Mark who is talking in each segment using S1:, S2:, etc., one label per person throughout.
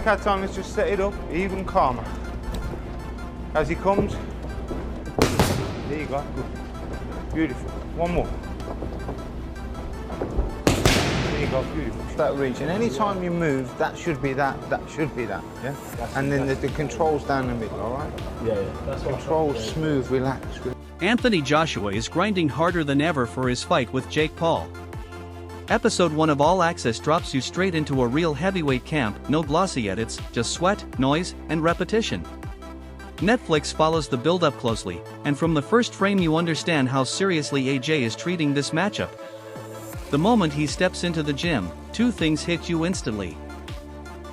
S1: cat's on, let's just set it up even calmer. As he comes, there you go, good. Beautiful. One more. There you go, beautiful. That reach, and any time you move, that should be that, yeah? And then the control's down the middle, all right?
S2: Yeah, yeah. That's
S1: control, smooth, relax.
S3: Anthony Joshua is grinding harder than ever for his fight with Jake Paul. Episode 1 of All Access drops you straight into a real heavyweight camp, no glossy edits, just sweat, noise, and repetition. Netflix follows the build-up closely, and from the first frame you understand how seriously AJ is treating this matchup. The moment he steps into the gym, two things hit you instantly.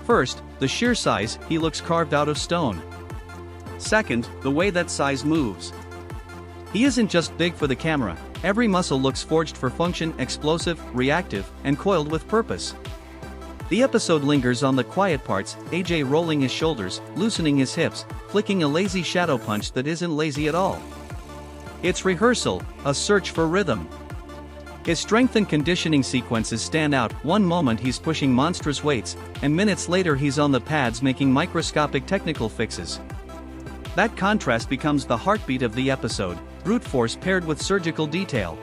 S3: First, the sheer size, he looks carved out of stone. Second, the way that size moves. He isn't just big for the camera, every muscle looks forged for function, explosive, reactive, and coiled with purpose. The episode lingers on the quiet parts, AJ rolling his shoulders, loosening his hips, flicking a lazy shadow punch that isn't lazy at all. It's rehearsal, a search for rhythm. His strength and conditioning sequences stand out. One moment he's pushing monstrous weights, and minutes later he's on the pads making microscopic technical fixes. That contrast becomes the heartbeat of the episode, brute force paired with surgical detail.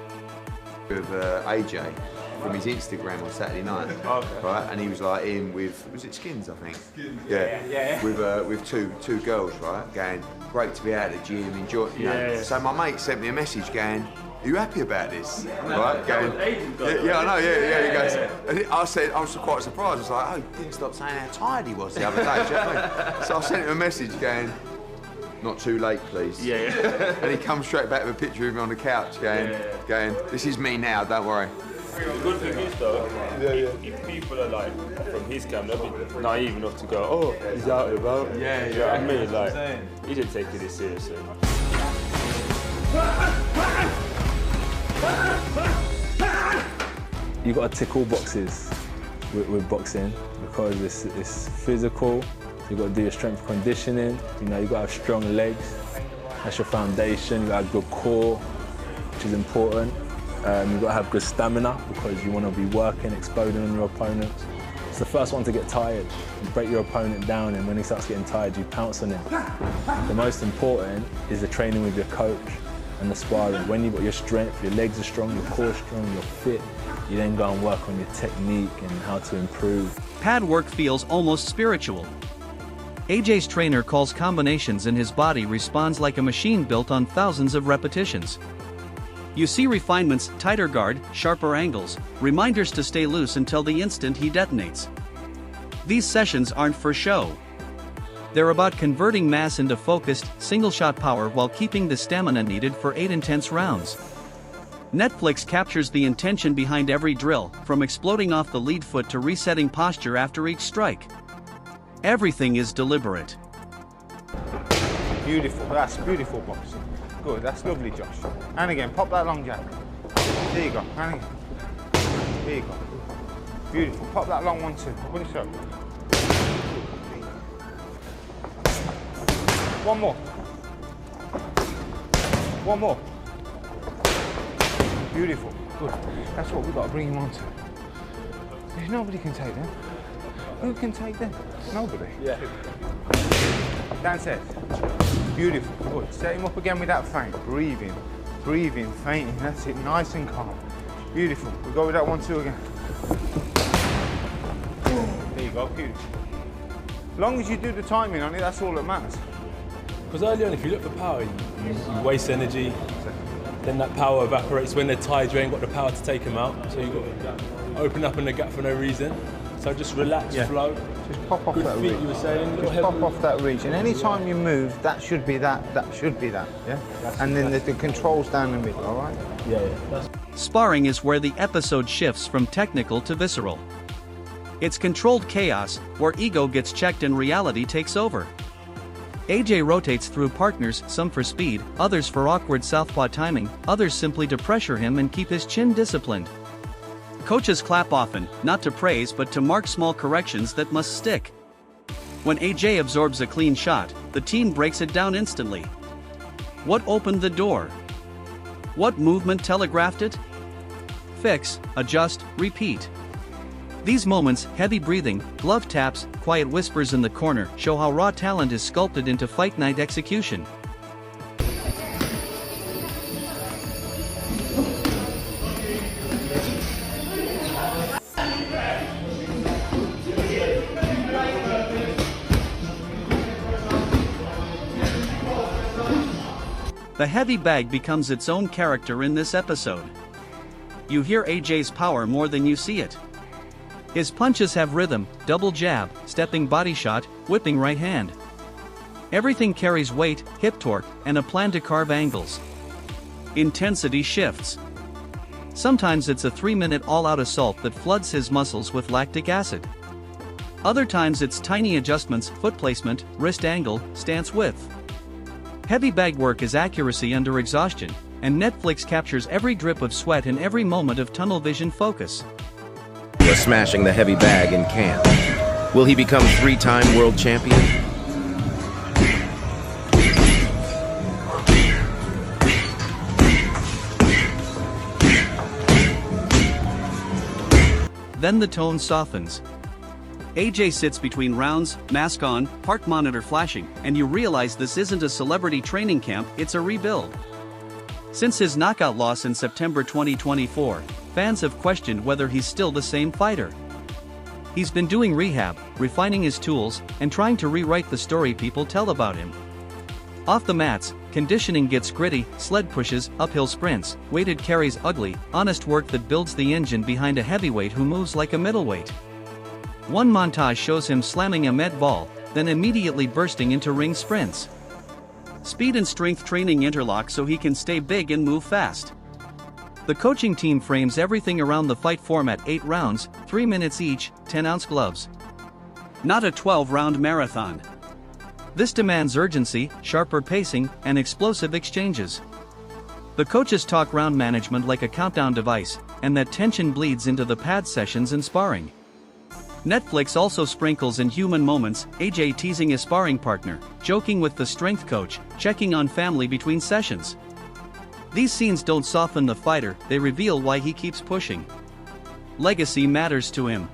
S4: With AJ from his Instagram on Saturday night, right? And he was like in with, was it Skins, I think? Skins. Yeah. With two girls, right? Going, great to be out at the gym, enjoy. You know. So my mate sent me a message going, are you happy about this? Right? Going, I know, He goes, and I said, I was quite surprised. I was like, oh, he didn't stop saying how tired he was the other day. Do you know what I mean? So I sent him a message going, not too late, please. And he comes straight back with a picture of him on the couch going, this is me now, don't worry.
S2: The good thing is though, if people are like from his camp, they'll be naive enough to go, oh, he's out and about. You know what I mean? Like, he didn't take it this seriously.
S5: You got to tick all boxes with boxing because it's physical. You got to do your strength conditioning. You know, you got to have strong legs. That's your foundation. You got to have good core, which is important. You got to have good stamina because you want to be working, exploding on your opponents. It's the first one to get tired. You break your opponent down, and when he starts getting tired, you pounce on him. The most important is the training with your coach and the sparring. When you've got your strength, your legs are strong, your core strong, you're fit, you then go and work on your technique and how to improve.
S3: Pad work feels almost spiritual. AJ's trainer calls combinations and his body responds like a machine built on thousands of repetitions. You see refinements, tighter guard, sharper angles, reminders to stay loose until the instant he detonates. These sessions aren't for show. They're about converting mass into focused, single-shot power while keeping the stamina needed for 8 intense rounds. Netflix captures the intention behind every drill, from exploding off the lead foot to resetting posture after each strike. Everything is deliberate.
S1: Beautiful, that's beautiful boxing. Good, that's lovely, Josh. And again, pop that long jab. There you go, and again. There you go. Beautiful, pop that long one too. Put it up. One more. One more. Beautiful, good. That's what we've got to bring him on to. Nobody can take them. Who can take them? Nobody. That's it. Beautiful, good. Set him up again with that feint. Breathing, feinting. That's it, nice and calm. Beautiful. We'll go with that 1-2 again. There you go, beautiful. As long as you do the timing on it, that's all that matters.
S5: Because early on, if you look for power, you waste energy. Then that power evaporates. When they're tired, you ain't got the power to take them out. So you've got to open up in the gap for no reason. So just relax, flow.
S1: Just pop off
S5: Good
S1: that
S5: feet,
S1: reach.
S5: you were saying.
S1: Just pop off that reach. And any time you move, that should be that, yeah? And then the control's down the middle, all right?
S5: Yeah.
S3: Sparring is where the episode shifts from technical to visceral. It's controlled chaos, where ego gets checked and reality takes over. AJ rotates through partners, some for speed, others for awkward southpaw timing, others simply to pressure him and keep his chin disciplined. Coaches clap often, not to praise but to mark small corrections that must stick. When AJ absorbs a clean shot, the team breaks it down instantly. What opened the door? What movement telegraphed it? Fix, adjust, repeat. These moments, heavy breathing, glove taps, quiet whispers in the corner, show how raw talent is sculpted into fight night execution. The heavy bag becomes its own character in this episode. You hear AJ's power more than you see it. His punches have rhythm, double jab, stepping body shot, whipping right hand. Everything carries weight, hip torque, and a plan to carve angles. Intensity shifts. Sometimes it's a 3-minute all-out assault that floods his muscles with lactic acid. Other times it's tiny adjustments, foot placement, wrist angle, stance width. Heavy bag work is accuracy under exhaustion, and Netflix captures every drip of sweat and every moment of tunnel vision focus.
S6: Was smashing the heavy bag in camp. Will he become 3-time world champion?
S3: Then the tone softens. AJ sits between rounds, mask on, heart monitor flashing, and you realize this isn't a celebrity training camp, it's a rebuild. Since his knockout loss in September 2024, fans have questioned whether he's still the same fighter. He's been doing rehab, refining his tools, and trying to rewrite the story people tell about him. Off the mats, conditioning gets gritty, sled pushes, uphill sprints, weighted carries ugly, honest work that builds the engine behind a heavyweight who moves like a middleweight. One montage shows him slamming a med ball, then immediately bursting into ring sprints. Speed and strength training interlock so he can stay big and move fast. The coaching team frames everything around the fight format: 8 rounds, 3 minutes each, 10-ounce gloves. Not a 12-round marathon. This demands urgency, sharper pacing, and explosive exchanges. The coaches talk round management like a countdown device, and that tension bleeds into the pad sessions and sparring. Netflix also sprinkles in human moments, AJ teasing his sparring partner, joking with the strength coach, checking on family between sessions. These scenes don't soften the fighter, they reveal why he keeps pushing. Legacy matters to him.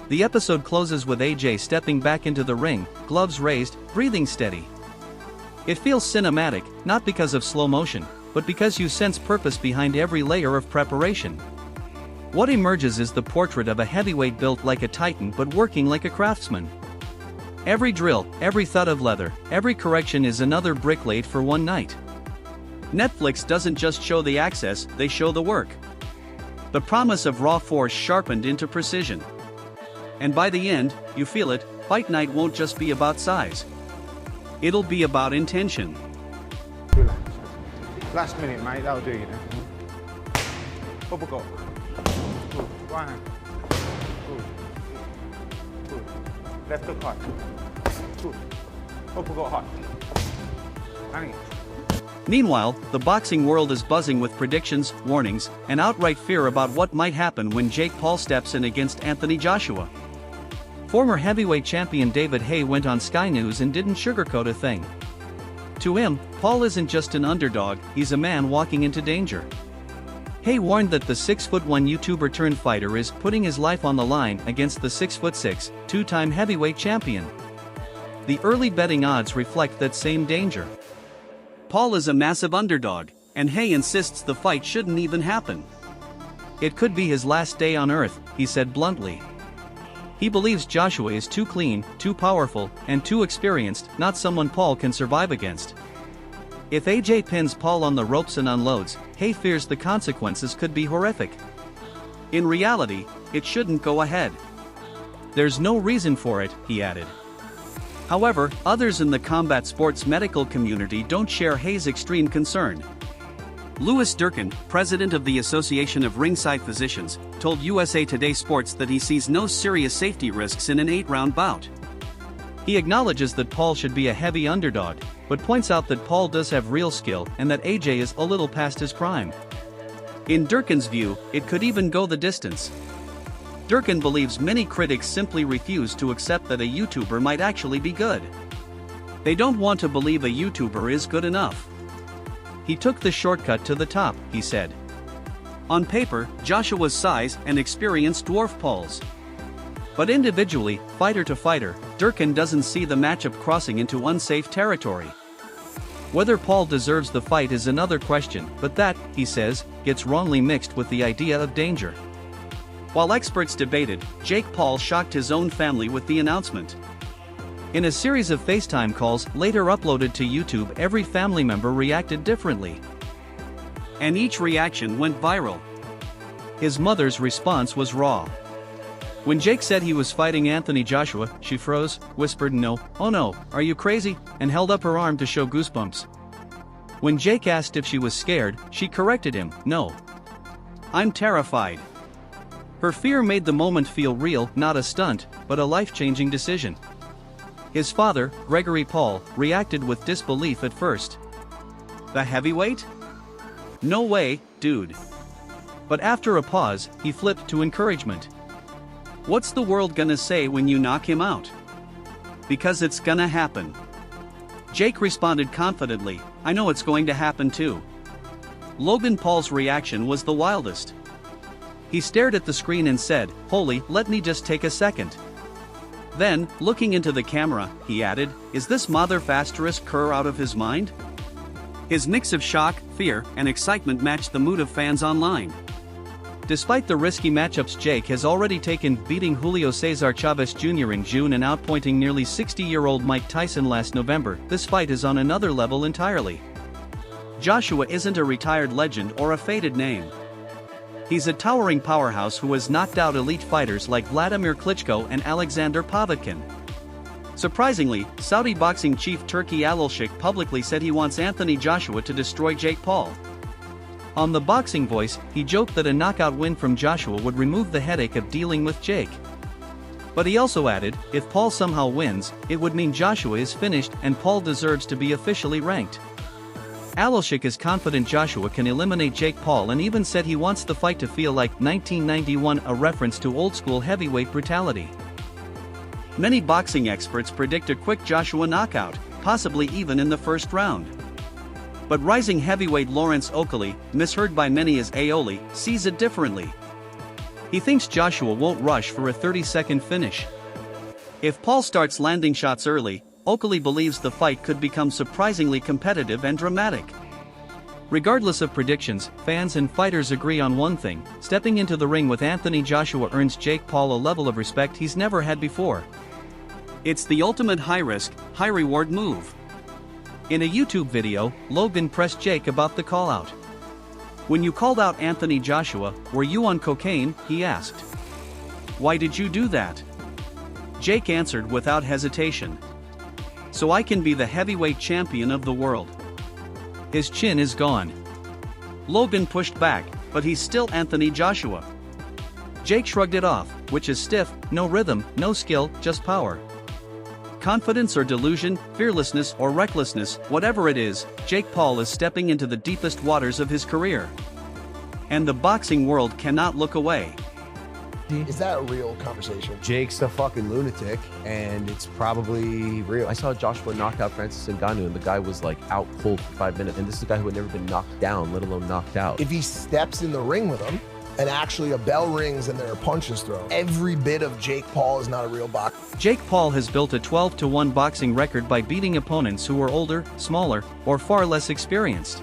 S3: The episode closes with AJ stepping back into the ring, gloves raised, breathing steady. It feels cinematic, not because of slow motion, but because you sense purpose behind every layer of preparation. What emerges is the portrait of a heavyweight built like a titan but working like a craftsman. Every drill, every thud of leather, every correction is another brick laid for one night. Netflix doesn't just show the access, they show the work. The promise of raw force sharpened into precision. And by the end, you feel it, fight night won't just be about size. It'll be about intention.
S1: Relax. Last minute, mate, that'll do you then. Uppercut. Good. Right hand. Good. Good. Left hook high. Good. Uppercut high. Hang it.
S3: Meanwhile, the boxing world is buzzing with predictions, warnings, and outright fear about what might happen when Jake Paul steps in against Anthony Joshua. Former heavyweight champion David Haye went on Sky News and didn't sugarcoat a thing. To him, Paul isn't just an underdog, he's a man walking into danger. Haye warned that the 6'1" YouTuber turned fighter is putting his life on the line against the 6'6", 2-time heavyweight champion. The early betting odds reflect that same danger. Paul is a massive underdog, and Haye insists the fight shouldn't even happen. It could be his last day on earth, he said bluntly. He believes Joshua is too clean, too powerful, and too experienced, not someone Paul can survive against. If AJ pins Paul on the ropes and unloads, Haye fears the consequences could be horrific. In reality, it shouldn't go ahead. There's no reason for it, he added. However, others in the combat sports medical community don't share Haye's extreme concern. Louis Durkin, president of the Association of Ringside Physicians, told USA Today Sports that he sees no serious safety risks in an 8-round bout. He acknowledges that Paul should be a heavy underdog, but points out that Paul does have real skill and that AJ is a little past his prime. In Durkin's view, it could even go the distance. Durkin believes many critics simply refuse to accept that a YouTuber might actually be good. They don't want to believe a YouTuber is good enough. He took the shortcut to the top, he said. On paper, Joshua's size and experience dwarf Paul's. But individually, fighter to fighter, Durkin doesn't see the matchup crossing into unsafe territory. Whether Paul deserves the fight is another question, but that, he says, gets wrongly mixed with the idea of danger. While experts debated, Jake Paul shocked his own family with the announcement. In a series of FaceTime calls later uploaded to YouTube, every family member reacted differently. And each reaction went viral. His mother's response was raw. When Jake said he was fighting Anthony Joshua, she froze, whispered no, "Oh no, are you crazy?" and held up her arm to show goosebumps. When Jake asked if she was scared, she corrected him, "No. I'm terrified." Her fear made the moment feel real, not a stunt, but a life-changing decision. His father, Gregory Paul, reacted with disbelief at first. "The heavyweight? No way, dude." But after a pause, he flipped to encouragement. "What's the world gonna say when you knock him out? Because it's gonna happen." Jake responded confidently, "I know it's going to happen too." Logan Paul's reaction was the wildest. He stared at the screen and said, "Holy, let me just take a second." Then, looking into the camera, he added, "Is this motherfucker Kerr out of his mind?" His mix of shock, fear, and excitement matched the mood of fans online. Despite the risky matchups Jake has already taken, beating Julio Cesar Chavez Jr. in June and outpointing nearly 60-year-old Mike Tyson last November, this fight is on another level entirely. Joshua isn't a retired legend or a faded name. He's a towering powerhouse who has knocked out elite fighters like Vladimir Klitschko and Alexander Povetkin. Surprisingly, Saudi boxing chief Turki Alilshik publicly said he wants Anthony Joshua to destroy Jake Paul. On The Boxing Voice, he joked that a knockout win from Joshua would remove the headache of dealing with Jake. But he also added, if Paul somehow wins, it would mean Joshua is finished and Paul deserves to be officially ranked. Alilshik is confident Joshua can eliminate Jake Paul and even said he wants the fight to feel like 1991, a reference to old-school heavyweight brutality. Many boxing experts predict a quick Joshua knockout, possibly even in the first round. But rising heavyweight Lawrence Oakley, misheard by many as Aioli, sees it differently. He thinks Joshua won't rush for a 30-second finish. If Paul starts landing shots early, Oakley believes the fight could become surprisingly competitive and dramatic. Regardless of predictions, fans and fighters agree on one thing: stepping into the ring with Anthony Joshua earns Jake Paul a level of respect he's never had before. It's the ultimate high-risk, high-reward move. In a YouTube video, Logan pressed Jake about the call-out. "When you called out Anthony Joshua, were you on cocaine?" he asked. "Why did you do that?" Jake answered without hesitation. "So I can be the heavyweight champion of the world." His chin is gone. Logan pushed back, but he's still Anthony Joshua. Jake shrugged it off, which is stiff, no rhythm, no skill, just power. Confidence or delusion, fearlessness or recklessness, whatever it is, Jake Paul is stepping into the deepest waters of his career. And the boxing world cannot look away.
S7: Is that a real conversation? Jake's a fucking lunatic, and it's probably real. I saw Joshua knock out Francis Ngannou, and the guy was like out cold for 5 minutes. And this is a guy who had never been knocked down, let alone knocked out.
S8: If he steps in the ring with him, and actually a bell rings and there are punches thrown, every bit of Jake Paul is not a real boxer.
S3: Jake Paul has built a 12-1 boxing record by beating opponents who are older, smaller, or far less experienced.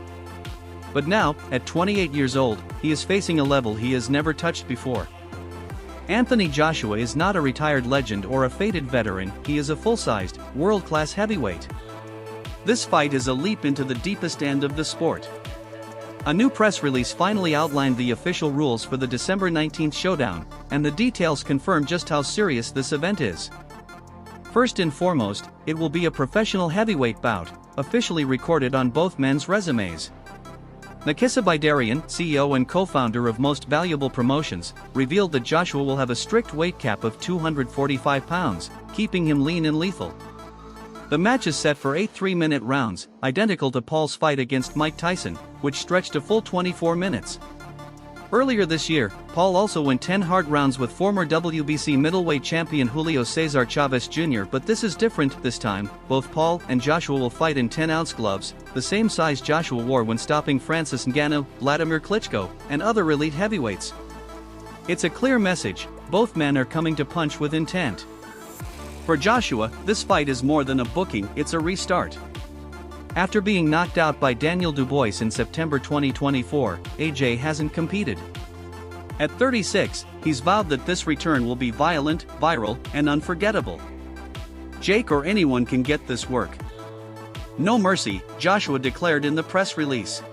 S3: But now, at 28 years old, he is facing a level he has never touched before. Anthony Joshua is not a retired legend or a faded veteran, he is a full-sized, world-class heavyweight. This fight is a leap into the deepest end of the sport. A new press release finally outlined the official rules for the December 19th Showdown, and the details confirm just how serious this event is. First and foremost, it will be a professional heavyweight bout, officially recorded on both men's resumes. Nakisa Bidarian, CEO and co-founder of Most Valuable Promotions, revealed that Joshua will have a strict weight cap of 245 pounds, keeping him lean and lethal. The match is set for 8 3-minute rounds, identical to Paul's fight against Mike Tyson, which stretched a full 24 minutes. Earlier this year, Paul also went 10 hard rounds with former WBC middleweight champion Julio Cesar Chavez Jr., but this is different this time. Both Paul and Joshua will fight in 10-ounce gloves, the same size Joshua wore when stopping Francis Ngannou, Vladimir Klitschko, and other elite heavyweights. It's a clear message, both men are coming to punch with intent. For Joshua, this fight is more than a booking, it's a restart. After being knocked out by Daniel Dubois in September 2024, AJ hasn't competed. At 36, he's vowed that this return will be violent, viral, and unforgettable. Jake or anyone can get this work. No mercy, Joshua declared in the press release.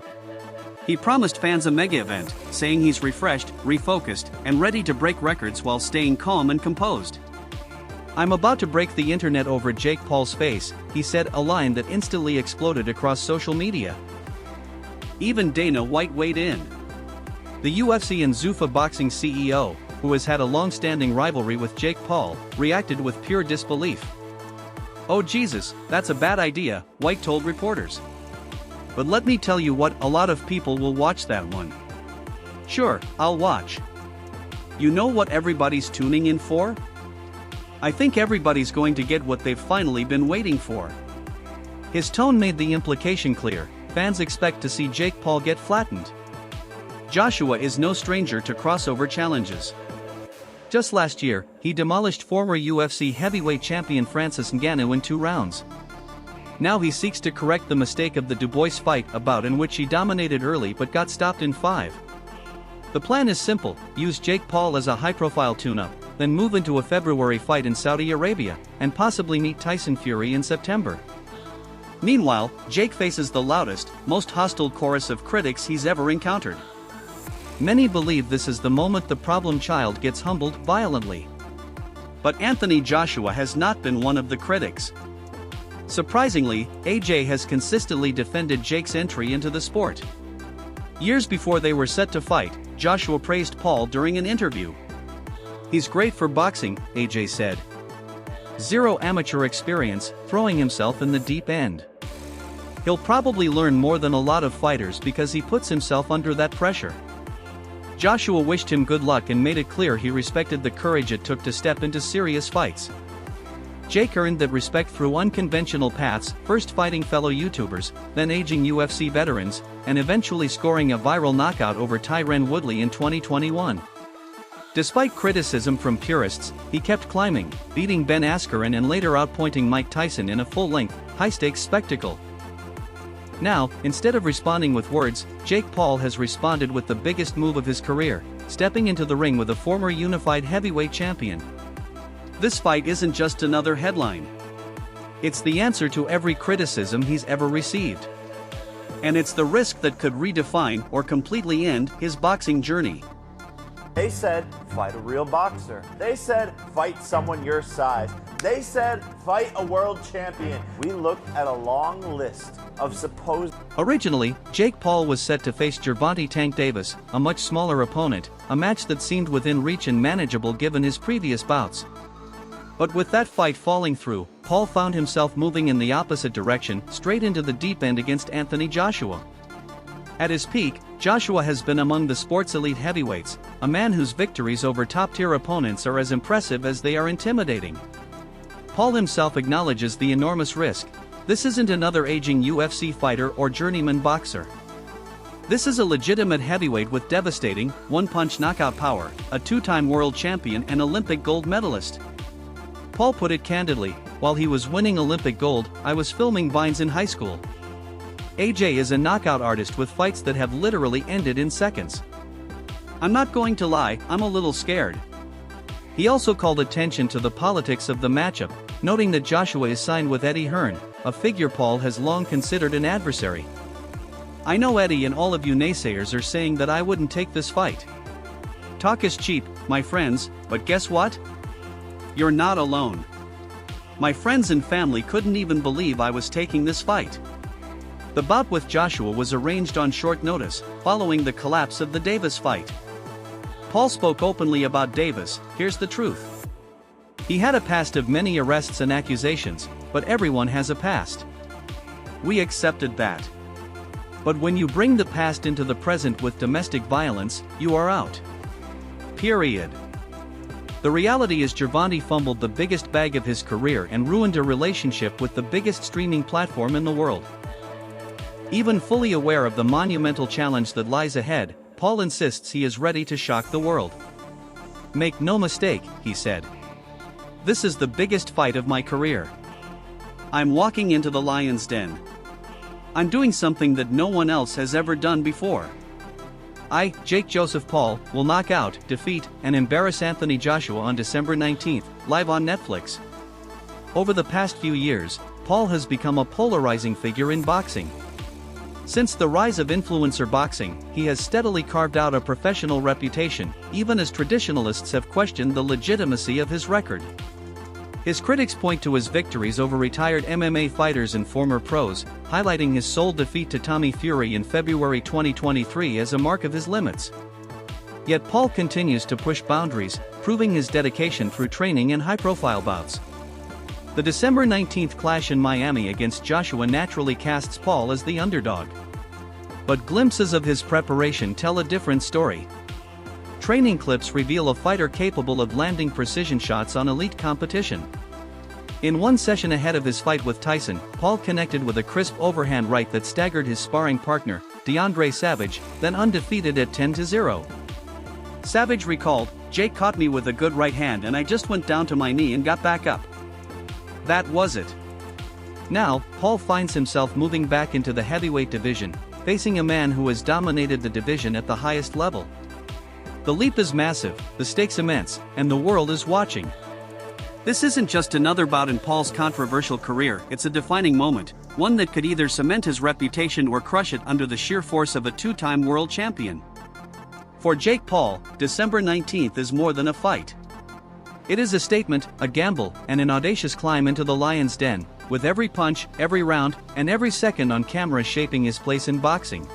S3: He promised fans a mega event, saying he's refreshed, refocused, and ready to break records while staying calm and composed. "I'm about to break the internet over Jake Paul's face," he said, a line that instantly exploded across social media. Even Dana White weighed in. The UFC and Zuffa Boxing CEO, who has had a long-standing rivalry with Jake Paul, reacted with pure disbelief. "Oh Jesus, that's a bad idea," White told reporters. "But let me tell you what, a lot of people will watch that one." "Sure, I'll watch." "You know what everybody's tuning in for? I think everybody's going to get what they've finally been waiting for." His tone made the implication clear, fans expect to see Jake Paul get flattened. Joshua is no stranger to crossover challenges. Just last year, he demolished former UFC heavyweight champion Francis Ngannou in 2 rounds. Now he seeks to correct the mistake of the Dubois fight, a bout in which he dominated early but got stopped in 5. The plan is simple: use Jake Paul as a high-profile tune-up, then move into a February fight in Saudi Arabia, and possibly meet Tyson Fury in September. Meanwhile, Jake faces the loudest, most hostile chorus of critics he's ever encountered. Many believe this is the moment the problem child gets humbled violently. But Anthony Joshua has not been one of the critics. Surprisingly, AJ has consistently defended Jake's entry into the sport. Years before they were set to fight, Joshua praised Paul during an interview. "He's great for boxing," AJ said. "Zero amateur experience, throwing himself in the deep end. He'll probably learn more than a lot of fighters because he puts himself under that pressure." Joshua wished him good luck and made it clear he respected the courage it took to step into serious fights. Jake earned that respect through unconventional paths, first fighting fellow YouTubers, then aging UFC veterans, and eventually scoring a viral knockout over Tyron Woodley in 2021. Despite criticism from purists, he kept climbing, beating Ben Askren and later outpointing Mike Tyson in a full-length, high-stakes spectacle. Now, instead of responding with words, Jake Paul has responded with the biggest move of his career, stepping into the ring with a former unified heavyweight champion. This fight isn't just another headline. It's the answer to every criticism he's ever received. And it's the risk that could redefine or completely end his boxing journey.
S9: They said, fight a real boxer. They said, fight someone your size. They said, fight a world champion. We looked at a long list of supposed...
S3: Originally, Jake Paul was set to face Gervonta Tank Davis, a much smaller opponent, a match that seemed within reach and manageable given his previous bouts. But with that fight falling through, Paul found himself moving in the opposite direction, straight into the deep end against Anthony Joshua. At his peak, Joshua has been among the sport's elite heavyweights, a man whose victories over top-tier opponents are as impressive as they are intimidating. Paul himself acknowledges the enormous risk. This isn't another aging UFC fighter or journeyman boxer. This is a legitimate heavyweight with devastating, one-punch knockout power, a 2-time world champion and Olympic gold medalist. Paul put it candidly, "While he was winning Olympic gold, I was filming Vines in high school." AJ is a knockout artist with fights that have literally ended in seconds. "I'm not going to lie, I'm a little scared." He also called attention to the politics of the matchup, noting that Joshua is signed with Eddie Hearn, a figure Paul has long considered an adversary. "I know Eddie and all of you naysayers are saying that I wouldn't take this fight. Talk is cheap, my friends, but guess what? You're not alone. My friends and family couldn't even believe I was taking this fight." The bout with Joshua was arranged on short notice, following the collapse of the Davis fight. Paul spoke openly about Davis. Here's the truth. He had a past of many arrests and accusations, but everyone has a past. We accepted that. But when you bring the past into the present with domestic violence, you are out. Period. The reality is Gervonta fumbled the biggest bag of his career and ruined a relationship with the biggest streaming platform in the world. Even fully aware of the monumental challenge that lies ahead, Paul insists he is ready to shock the world. Make no mistake, he said. This is the biggest fight of my career. I'm walking into the lion's den. I'm doing something that no one else has ever done before. I, Jake Joseph Paul, will knock out, defeat, and embarrass Anthony Joshua on December 19th, live on Netflix. Over the past few years, Paul has become a polarizing figure in boxing. Since the rise of influencer boxing, he has steadily carved out a professional reputation, even as traditionalists have questioned the legitimacy of his record. His critics point to his victories over retired MMA fighters and former pros, highlighting his sole defeat to Tommy Fury in February 2023 as a mark of his limits. Yet Paul continues to push boundaries, proving his dedication through training and high-profile bouts. The December 19th clash in Miami against Joshua naturally casts Paul as the underdog. But glimpses of his preparation tell a different story. Training clips reveal a fighter capable of landing precision shots on elite competition. In one session ahead of his fight with Tyson, Paul connected with a crisp overhand right that staggered his sparring partner, DeAndre Savage, then undefeated at 10-0. Savage recalled, "Jake caught me with a good right hand and I just went down to my knee and got back up. That was it." Now, Paul finds himself moving back into the heavyweight division, facing a man who has dominated the division at the highest level. The leap is massive, the stakes immense, and the world is watching. This isn't just another bout in Paul's controversial career, it's a defining moment, one that could either cement his reputation or crush it under the sheer force of a two-time world champion. For Jake Paul, December 19th is more than a fight. It is a statement, a gamble, and an audacious climb into the lion's den, with every punch, every round, and every second on camera shaping his place in boxing.